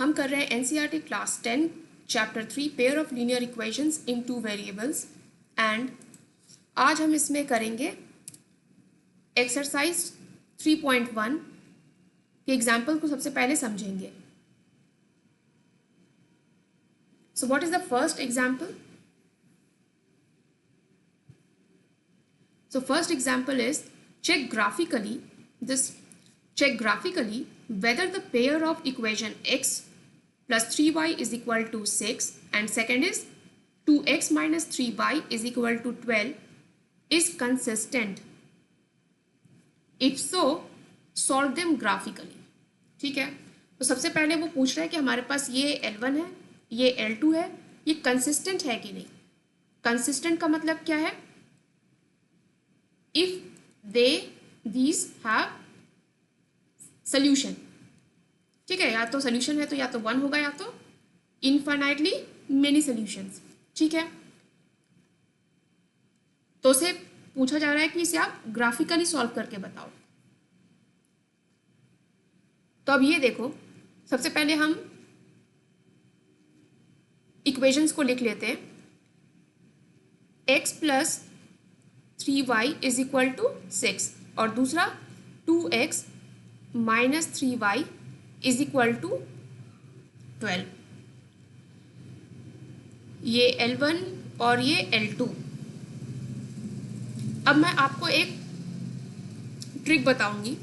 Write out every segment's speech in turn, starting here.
हम कर रहे हैं NCERT class 10 chapter 3 pair of linear equations in two variables and आज हम इसमें करेंगे एक्सरसाइज 3.1 के एग्जाम्पल को सबसे पहले समझेंगे. So what is the first example? So first example is check graphically whether the pair of equation x plus 3y is equal to 6 and second is 2x minus 3y is equal to 12 is consistent. If so, solve them graphically. ठीक है, तो सबसे पहले वो पूछ रहा है कि हमारे पास ये L1 है, ये L2 है, ये कंसिस्टेंट है कि नहीं. कंसिस्टेंट का मतलब क्या है? If these have solution. ठीक है, या तो सोल्यूशन है तो या तो 1 होगा या तो इनफाइनाइटली मेनी सॉल्यूशंस. ठीक है, तो उसे पूछा जा रहा है कि इसे आप ग्राफिकली सॉल्व करके बताओ. तो अब ये देखो, सबसे पहले हम इक्वेशंस को लिख लेते हैं. x plus 3y is equal to 6 और दूसरा 2x minus 3y is equal to 12. ये L1 और ये L2. अब मैं आपको एक ट्रिक बताऊंगी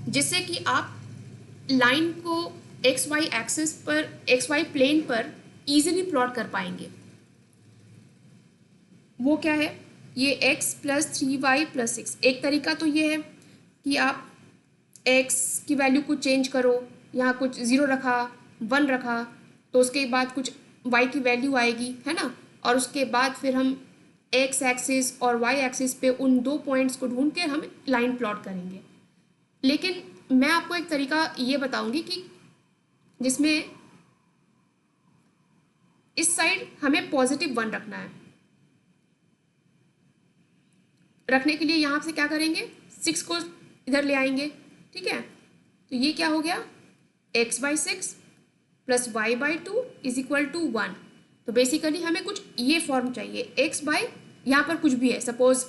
जिससे कि आप लाइन को XY एक्सिस पर XY प्लेन पर इजीली प्लॉट कर पाएंगे. वो क्या है? ये x प्लस 3y प्लस 6. एक तरीका तो ये है कि आप x की वैल्यू को चेंज करो, यहाँ कुछ 0 रखा, 1 रखा, तो उसके बाद कुछ y की वैल्यू आएगी, है ना, और उसके बाद फिर हम x एक्सिस और y एक्सिस पे उन दो पॉइंट्स को ढूंढ के हम लाइन प्लॉट करेंगे. लेकिन मैं आपको एक तरीका ये बताऊंगी कि जिसमें इस साइड हमें पॉजिटिव 1 रखना है. रखने के लिए यहाँ से क्या करेंगे? 6 को इधर ले आएंगे. ठीक है, तो ये क्या हो गया? x by 6 plus y by 2 is equal to 1. तो बेसिकली हमें कुछ ये फॉर्म चाहिए. x बाई यहाँ पर कुछ भी है, सपोज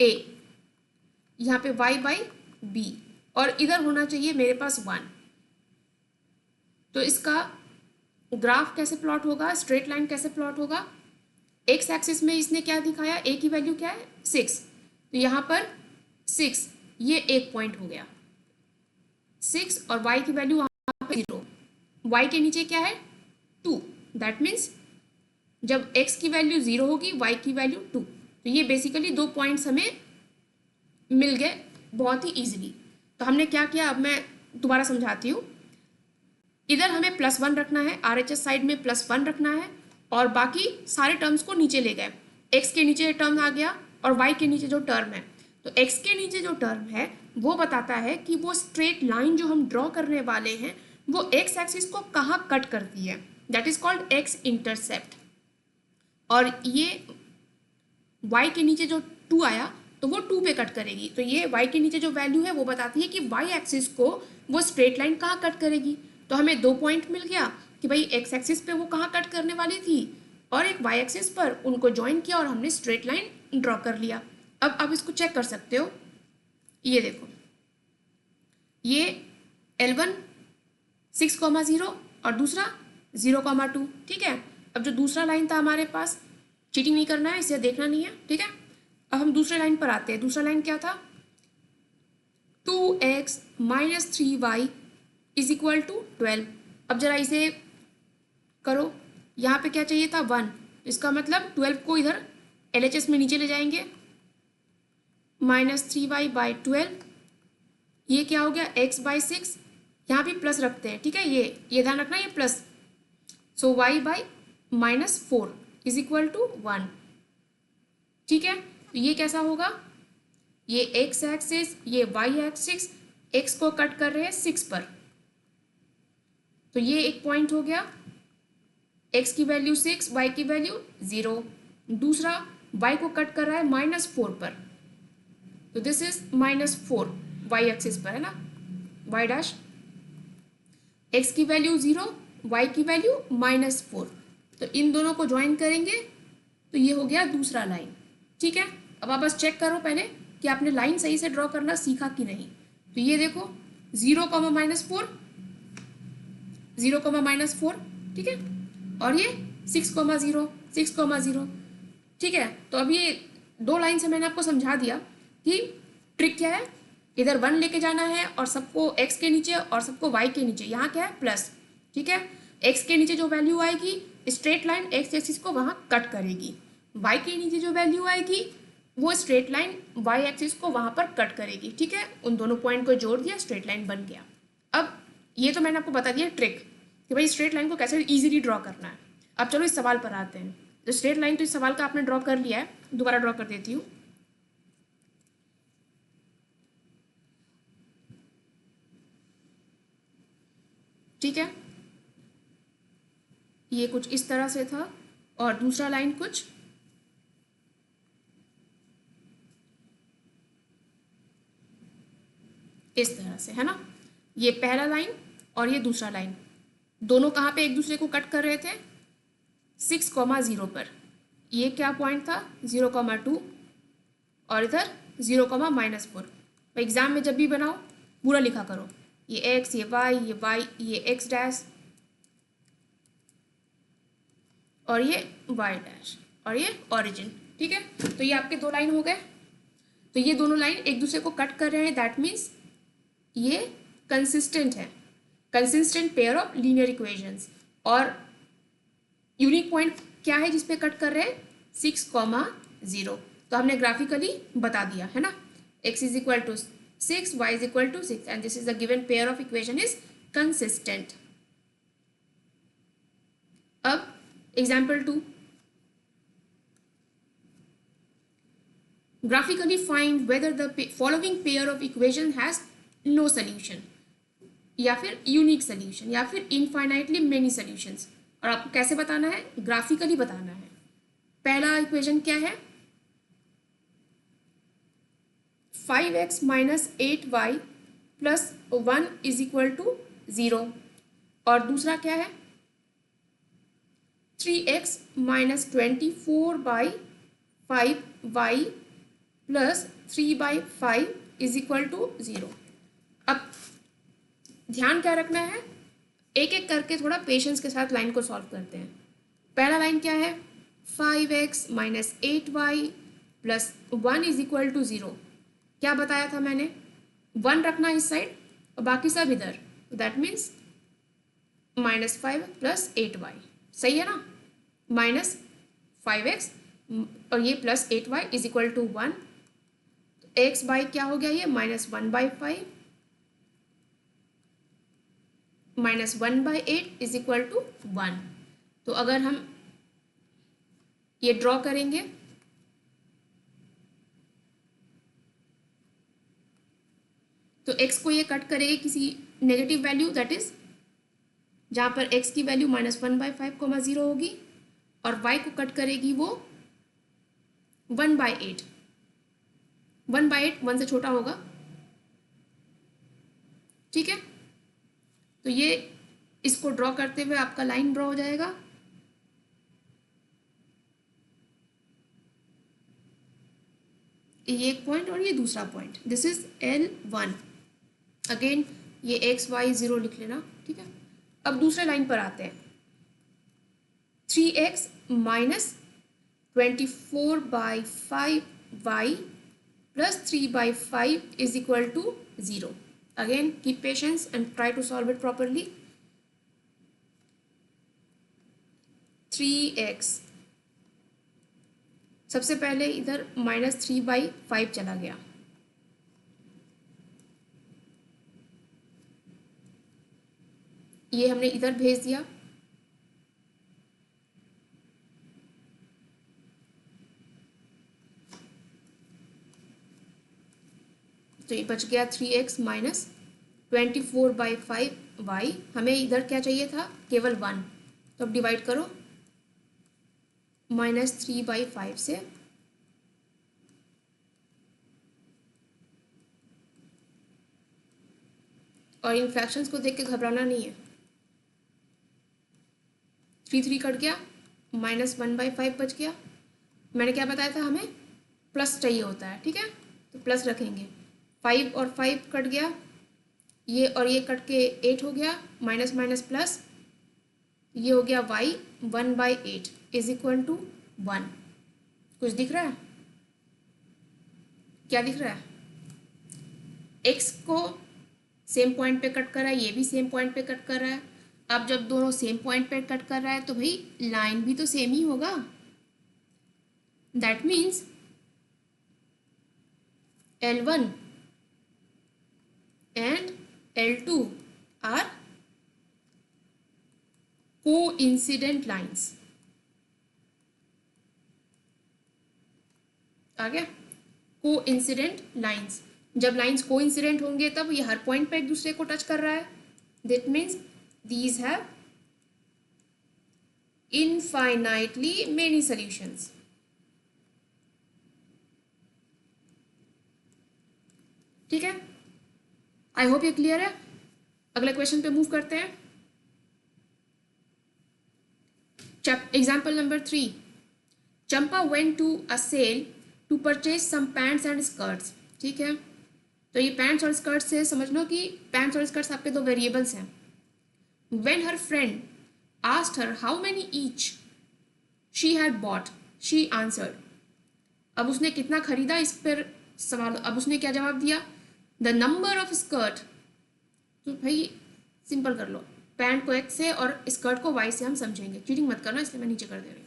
a, यहाँ पे y बाई b और इधर होना चाहिए मेरे पास 1. तो इसका ग्राफ कैसे प्लॉट होगा? स्ट्रेट लाइन कैसे प्लॉट होगा? एक्स एक्सिस में इसने क्या दिखाया? a की वैल्यू क्या है? 6. तो यहाँ पर 6, ये एक पॉइंट हो गया 6 और y की वैल्यू वहाँ पे 0. y के नीचे क्या है? 2. दैट मीन्स जब x की वैल्यू 0 होगी, y की वैल्यू 2. तो ये बेसिकली दो पॉइंट्स हमें मिल गए बहुत ही ईजिली. तो हमने क्या किया, अब मैं दोबारा समझाती हूँ. इधर हमें +1 रखना है, RHS साइड में +1 रखना है और बाकी सारे टर्म्स को नीचे ले गए. x के नीचे टर्म आ गया और y के नीचे जो टर्म है, तो x के नीचे जो टर्म है वो बताता है कि वो स्ट्रेट लाइन जो हम ड्रॉ करने वाले हैं वो x एक्सिस को कहाँ कट करती है. That is called x intercept. और ये y के नीचे जो 2 आया तो वो 2 पे कट करेगी. तो ये y के नीचे जो वैल्यू है वो बताती है कि y एक्सिस को वो स्ट्रेट लाइन कहाँ कट करेगी. तो हमें 2 पॉइंट मिल गया कि भाई x एक्सिस पे वो कहाँ कट करने वाली थी और एक y एक्सिस पर, उनको ज्वाइन किया और हमने स्ट्रेट लाइन ड्रॉ कर लिया. अब आप इसको चेक कर सकते हो. ये देखो, ये L1 6,0 और दूसरा 0,2. ठीक है, अब जो दूसरा लाइन था हमारे पास, चीटिंग नहीं करना है, इसे देखना नहीं है. ठीक है, अब हम दूसरे लाइन पर आते हैं. दूसरा लाइन क्या था? 2x minus 3y is equal to 12. अब जरा इसे करो. यहाँ पे क्या चाहिए था? 1. इसका मतलब 12 को इधर LHS में नीचे ले जाएंगे. माइनस 3y बाई 12, ये क्या हो गया? x by 6. यहाँ भी प्लस रखते हैं. ठीक है, ये ध्यान रखना, ये plus. So y by minus 4 is equal to 1. ठीक है, तो ये कैसा होगा? ये x एक्सिस, ये y एक्सिस, x को कट कर रहे हैं 6 पर. तो ये एक पॉइंट हो गया. x की वैल्यू 6, y की वैल्यू 0. दूसरा y को कट कर रहा है -4 पर. तो दिस इज -4 y एक्सिस पर, है ना, y डैश. x की वैल्यू 0, y की वैल्यू -4। तो इन दोनों को ज्वाइन करेंगे तो ये हो गया दूसरा लाइन। ठीक है, अब आप बस चेक करो पहले कि आपने लाइन सही से ड्रॉ करना सीखा कि नहीं। तो ये देखो 0, -4, 0, -4, ठीक है, और ये 6, 0, ठीक है। तो अब ये दो लाइन से मैंने आपको समझा दिया कि ट्रिक क्या है। इधर 1 लेके जाना है और सबको x के नीचे और सबको y के नीचे, यहाँ क्या है प्लस, ठीक है। x के नीचे जो वैल्यू आएगी स्ट्रेट लाइन x एक्सिस को वहाँ कट करेगी, y के नीचे जो वैल्यू आएगी वो स्ट्रेट लाइन y एक्सिस को वहाँ पर कट करेगी, ठीक है। उन दोनों पॉइंट को जोड़ दिया, स्ट्रेट लाइन बन गया। अब ये तो मैंने आपको बता दिया ट्रिक कि भाई स्ट्रेट लाइन को कैसे इजीली ड्रॉ करना है। अब चलो इस सवाल पर आते हैं। तो स्ट्रेट लाइन तो इस सवाल का आपने ड्रॉ कर लिया है, दोबारा ड्रॉ कर देती हूँ। ठीक है, ये कुछ इस तरह से था और दूसरा लाइन कुछ इस तरह से, है ना। ये पहला लाइन और ये दूसरा लाइन, दोनों कहाँ पे एक दूसरे को कट कर रहे थे 6, 0 पर। ये क्या पॉइंट था 0, 2 और इधर 0, -4। एग्जाम में जब भी बनाओ पूरा लिखा करो, ये x, ये y, ये x डैश और ये y डैश और ये ओरिजिन, ठीक है। तो ये आपके दो लाइन हो गए। तो ये दोनों लाइन एक दूसरे को कट कर रहे हैं, दैट मीन्स ये कंसिस्टेंट है, consistent pair of linear equations. और यूनिक पॉइंट क्या है जिसपे कट कर रहे हैं 6, 0। तो हमने ग्राफिकली बता दिया है ना, x is equal to 6, y is equal to 6 and this is the given pair of equation is consistent. अब example 2, graphically find whether the following pair of equation has no solution, या फिर unique solution या फिर infinitely many solutions. और आपको कैसे बताना है, ग्राफिकली बताना है। पहला इक्वेशन क्या है 5x - 8y + 1 = 0। और दूसरा क्या है 3x - 24/5y + 3/5 = 0। अब ध्यान क्या रखना है, एक एक करके थोड़ा पेशेंस के साथ लाइन को सॉल्व करते हैं। पहला लाइन क्या है 5x - 8y + 1 = 0। क्या बताया था मैंने, 1 रखना इस साइड और बाकी सब इधर, दैट मीन्स -5 + 8y, सही है ना। -5x और ये + 8y = 1। तो x बाई क्या हो गया, ये -1/5 -1/8 = 1। तो अगर हम ये ड्रॉ करेंगे तो x को ये कट करेगी किसी नेगेटिव वैल्यू, दैट इज जहाँ पर x की वैल्यू -1/5, 0 होगी, और y को कट करेगी वो 1/8। 1/8 1 से छोटा होगा, ठीक है। तो ये इसको ड्रॉ करते हुए आपका लाइन ड्रॉ हो जाएगा। ये एक पॉइंट और ये दूसरा point, this is L1। Again ये x y 0 लिख लेना, ठीक है। अब दूसरे लाइन पर आते हैं 3x - 24/5y + 3/5 = 0। Again keep patience and try to solve it properly. 3x, सबसे पहले इधर -3/5 चला गया, ये हमने इधर भेज दिया। तो ये बच गया 3x - 24/5y। हमें इधर क्या चाहिए था केवल 1, तो अब डिवाइड करो -3/5 से। और इन फ्रैक्शंस को देख के घबराना नहीं है, 3 कट गया, -1/5 बच गया। मैंने क्या बताया था, हमें प्लस चाहिए होता है, ठीक है, तो प्लस रखेंगे। 5 और 5 कट गया, ये और ये कट के 8 हो गया, माइनस माइनस प्लस, ये हो गया y 1/8 इज इक्वल टू 1। कुछ दिख रहा है? क्या दिख रहा है? x को सेम पॉइंट पे कट कर रहा है, ये भी सेम पॉइंट पे कट कर रहा है। अब जब दोनों सेम पॉइंट पे कट कर रहा है तो भाई लाइन भी तो सेम ही होगा। That means L1 and L2 are coincident lines। आ गया? Coincident lines. जब लाइंस कोइंसिडेंट होंगे तब ये हर पॉइंट पे एक दूसरे को टच कर रहा है। That means these have infinitely many solutions. ठीक है, आई होप ये क्लियर है। अगले क्वेश्चन पे मूव करते हैं। Example number 3, Champa went to a sale to purchase some pants and skirts. ठीक है, तो ये पैंट्स और स्कर्ट्स से समझ लो कि पैंट्स और स्कर्ट्स आपके दो वेरिएबल्स हैं। When her friend asked her how many each she had bought, she answered। अब उसने कितना खरीदा इस पर सवाल, अब उसने क्या जवाब दिया, द नंबर ऑफ स्कर्ट। तो भाई सिंपल कर लो, पैंट को x से और स्कर्ट को y से हम समझेंगे, चीटिंग मत करना इसलिए मैं नीचे कर दे रही हूँ।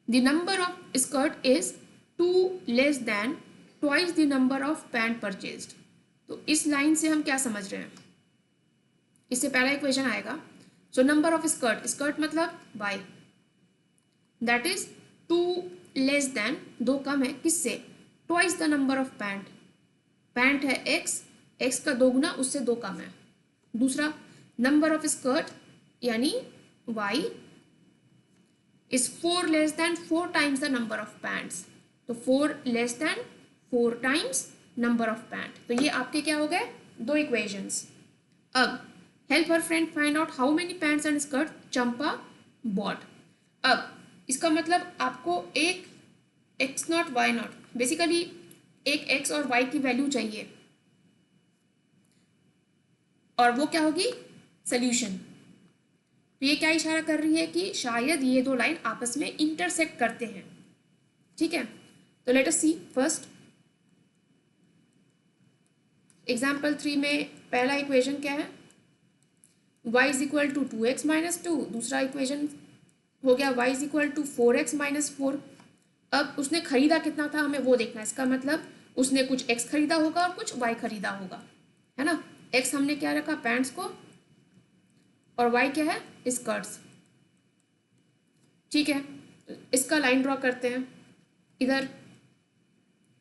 The number of skirt is 2 less than twice the number of pant purchased. तो इस लाइन से हम क्या समझ रहे हैं, इससे पहला इक्वेशन आएगा। So number of skirt, skirt मतलब y, that is 2 less than, 2 कम है किससे, twice the number of pant. Pant है x, x का 2 गुना उससे 2 कम है। दूसरा नंबर ऑफ स्कर्ट यानी y is 4 less than 4 times the number of pants. तो 4 less than 4 times number of pant. तो ये आपके क्या हो गए, 2 इक्वेशंस। अब help her friend find out how many pants and skirt Champa bought. अब इसका मतलब आपको एक x not y not, basically एक x और y की वैल्यू चाहिए, और वो क्या होगी, सोल्यूशन। तो ये क्या इशारा कर रही है कि शायद ये दो लाइन आपस में इंटरसेक्ट करते हैं। ठीक है, तो let us see first example 3 में पहला इक्वेशन क्या है, y is equal to 2x minus 2। दूसरा इक्वेशन हो गया y is equal to 4x minus 4। अब उसने खरीदा कितना था हमें वो देखना है, इसका मतलब उसने कुछ x खरीदा होगा और कुछ y खरीदा होगा, है ना। x हमने क्या रखा, पैंट्स को, और y क्या है, स्कर्ट्स। ठीक है, इसका लाइन ड्रॉ करते हैं। इधर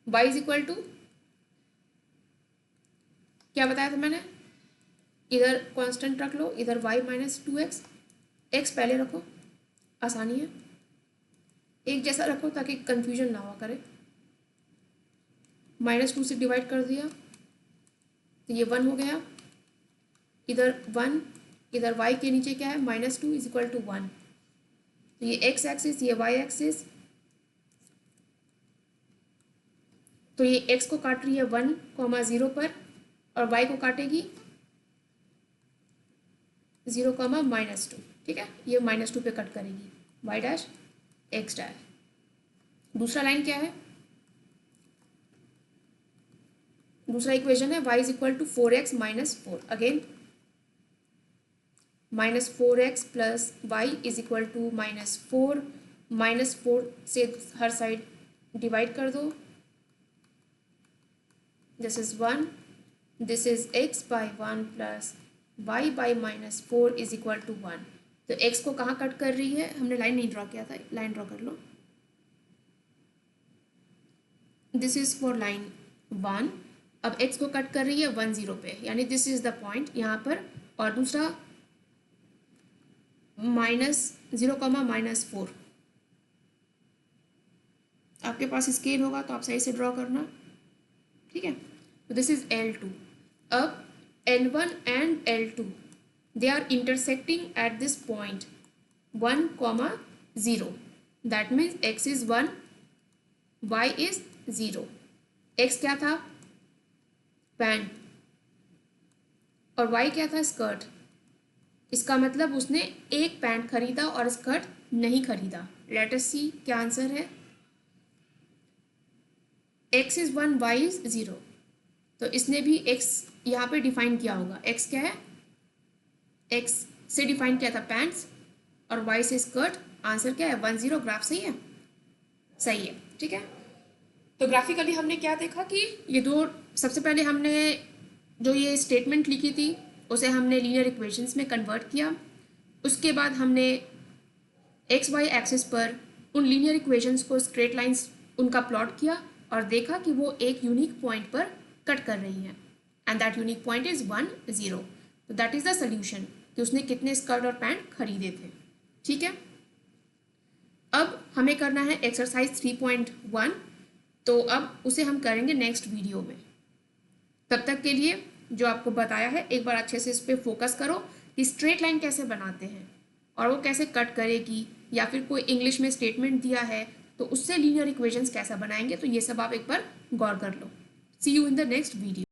y इज इक्वल टू क्या बताया था मैंने, इधर कांस्टेंट रख लो, इधर y माइनस 2x, x पहले रखो, आसानी है, एक जैसा रखो ताकि कंफ्यूजन ना हुआ करे। -2 से डिवाइड कर दिया तो ये 1 हो गया, इधर 1, इधर y के नीचे क्या है, -2 इज इक्वल टू 1। तो ये x एक्सिस, ये y एक्सिस, तो ये x को काट रही है 1,0 पर और y को काटेगी 0,-2। ठीक है, ये -2 पे कट करेगी, y डैश x डैश। दूसरा लाइन क्या है, दूसरा इक्वेशन है y is equal to 4x minus 4। Again -4x plus y is equal to -4, -4 से हर साइड डिवाइड कर दो, this is 1, this is x by 1 plus y by -4 is equal to 1। तो x को कहाँ कट कर रही है, हमने लाइन नहीं ड्रॉ किया था, लाइन ड्रॉ कर लो। दिस इज फॉर लाइन 1, अब x को कट कर रही है 1 0 पे, यानी दिस इज द पॉइंट यहाँ पर। और दूसरा -0,-4। आपके पास स्केल होगा तो आप सही से ड्रॉ करना। ठीक है, तो दिस इज L2। अब L1 and L2 they are intersecting at this point 1, 0. That means x is 1, y is 0. x क्या था? पैंट, और y क्या था? स्कर्ट. इसका मतलब उसने एक पैंट खरीदा और स्कर्ट नहीं खरीदा. लेट अस सी क्या आंसर है. x is 1, y is 0. तो इसने भी x यहाँ पे डिफाइन किया होगा. x क्या है? x से डिफाइन किया था पैंट्स और y से स्कर्ट. आंसर क्या है? 1, 0. ग्राफ सही है? सही है. ठीक है. तो ग्राफिकली हमने क्या देखा कि ये दो, सबसे पहले हमने जो ये स्टेटमेंट लिखी थी उसे हमने लीनियर इक्वेशंस में कन्वर्ट किया. उसके बाद हमने एक्स वाई एक्सिस पर उन लीनियर इक्वेशंस को स्ट्रेट लाइंस उनका प्लॉट किया और देखा कि वो एक यूनिक पॉइंट पर कट कर रही हैं. And that unique point is 1, 0. तो दैट इज़ द सोल्यूशन कि उसने कितने स्कर्ट और पैंट खरीदे थे. ठीक है. अब हमें करना है एक्सरसाइज 3.1. तो अब उसे हम करेंगे नेक्स्ट वीडियो में. तब तक के लिए जो आपको बताया है एक बार अच्छे से इस पर फोकस करो कि स्ट्रेट लाइन कैसे बनाते हैं और वो कैसे कट करेगी, या फिर कोई इंग्लिश में स्टेटमेंट दिया है तो उससे लीनियर इक्वेशंस कैसा बनाएंगे. तो ये सब आप एक बार गौर कर लो. See you in the next video.